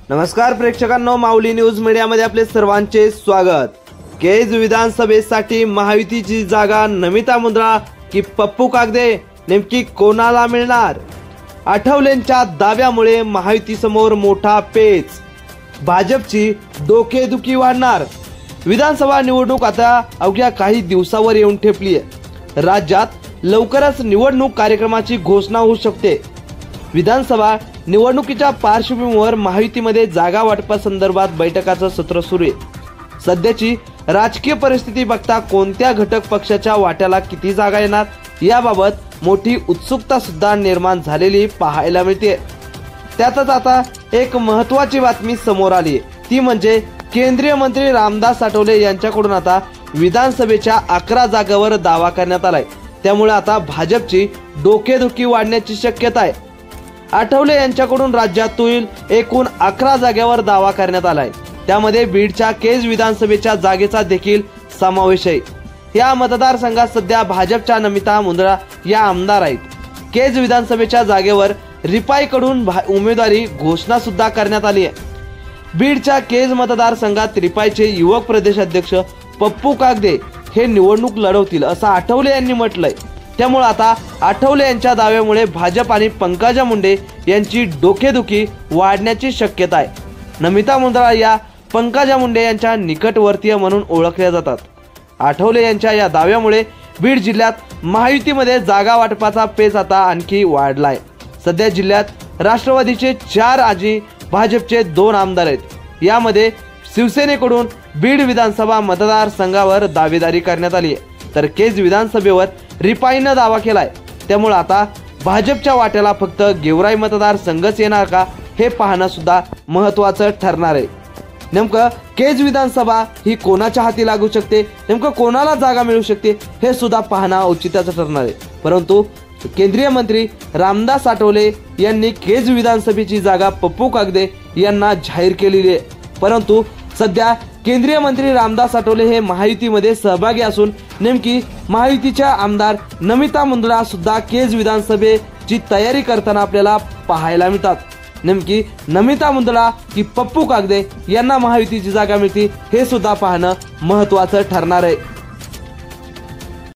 नमस्कार प्रेक्षकांनो, माऊली न्यूज मीडियामध्ये आपले सर्वांचे स्वागत। केज विधानसभेसाठी महायुतीची जागा नमिता मुंदडा की पप्पू कागदे, नेमकी कोणाला मिळणार? आठवलेंच्या दाव्यामुळे महायुतीसमोर मोठा पेच, भाजपची डोकेदुखी वाढणार। विधानसभा निवडणूक आता अवघ्या काही दिवसावर येऊन ठेपली आहे। राज्यात लवकरच निवडणूक कार्यक्रमाची घोषणा होऊ शकते। विधानसभा निवडणुकीच्या पार्श्वभूमीवर महायुतीमध्ये जागा वाटपासंदर्भात बैठकाचं सत्र सुरू आहे। सध्याची राजकीय परिस्थिती बघता कोणत्या घटक पक्षाच्या वाट्याला किती जागा येणार याबाबत मोठी उत्सुकता सुद्धा निर्माण झालेली पाहायला मिळते। त्यातच आता एक महत्त्वाची बातमी समोर आली आहे, ती म्हणजे केंद्रीय मंत्री रामदास आठवले यांच्याकडून आता विधानसभेच्या 11 जागांवर दावा करण्यात आलाय। त्यामुळे आता भाजपची डोकेदुखी वाढण्याची शक्यता आहे। आठवले यांच्याकडून राज्यातील एकूण 11 जागेवर दावा करण्यात आलाय। त्यामध्ये बीडच्या केज विधानसभेच्या जागेचा देखील समावेश आहे। या मतदारसंघात सध्या भाजपच्या नमिता मुंदडा या आमदार आहेत। केज विधानसभेच्या जागेवर रिपाईकडून उमेदवारी घोषणा सुद्धा करण्यात आली आहे। बीडच्या केज मतदारसंघात रिपाईचे युवक प्रदेशाध्यक्ष पप्पू कागदे हे निवडणूक लढवतील असं आठवले यांनी म्हटलंय। त्यामुळे आता आठवले यांच्या दाव्यामुळे भाजप आणि पंकजा मुंडे यांची डोकेदुखी वाढण्याची शक्यता आहे। नमिता मुंदडा या पंकजा मुंडे यांच्या निकटवर्तीय म्हणून ओळखल्या जातात। आठवले यांच्या या दाव्यामुळे बीड जिल्ह्यात महायुतीमध्ये जागा वाटपाचा पेच आता आणखी वाढलाय। सध्या जिल्ह्यात राष्ट्रवादीचे 4 आणि भाजपचे 2 आमदार आहेत। यामध्ये शिवसेनेकडून बीड विधानसभा मतदारसंघावर दावेदारी करण्यात आली आहे, तर केज विधानसभेवर रिपाईनं दावा केलाय। त्यामुळे आता भाजपच्या वाट्याला फक्त गेवराई मतदारसंघच येणार का हे पाहणं सुद्धा महत्त्वाचं ठरणार आहे। नेमकं केज विधानसभा ही कोणाच्या हाती लागू शकते, नेमकं कोणाला जागा मिळू शकते हे सुद्धा पाहणं औचित्याचं ठरणार आहे। परंतु केंद्रीय मंत्री रामदास आठवले यांनी केज विधानसभेची जागा पप्पू कागदे यांना जाहीर केलेली आहे। परंतु सध्या केंद्रीय मंत्री रामदास आठवले हे महायुतीमध्ये सहभागी असून नेमकी महायुतीच्या आमदार नमिता मुंदडा सुद्धा केज विधानसभेची तयारी करताना आपल्याला पाहायला मिळतात। नेमकी नमिता मुंदडा की पप्पू कागदे यांना महायुतीची जागा मिळते हे सुद्धा पाहणं महत्त्वाचं ठरणार आहे।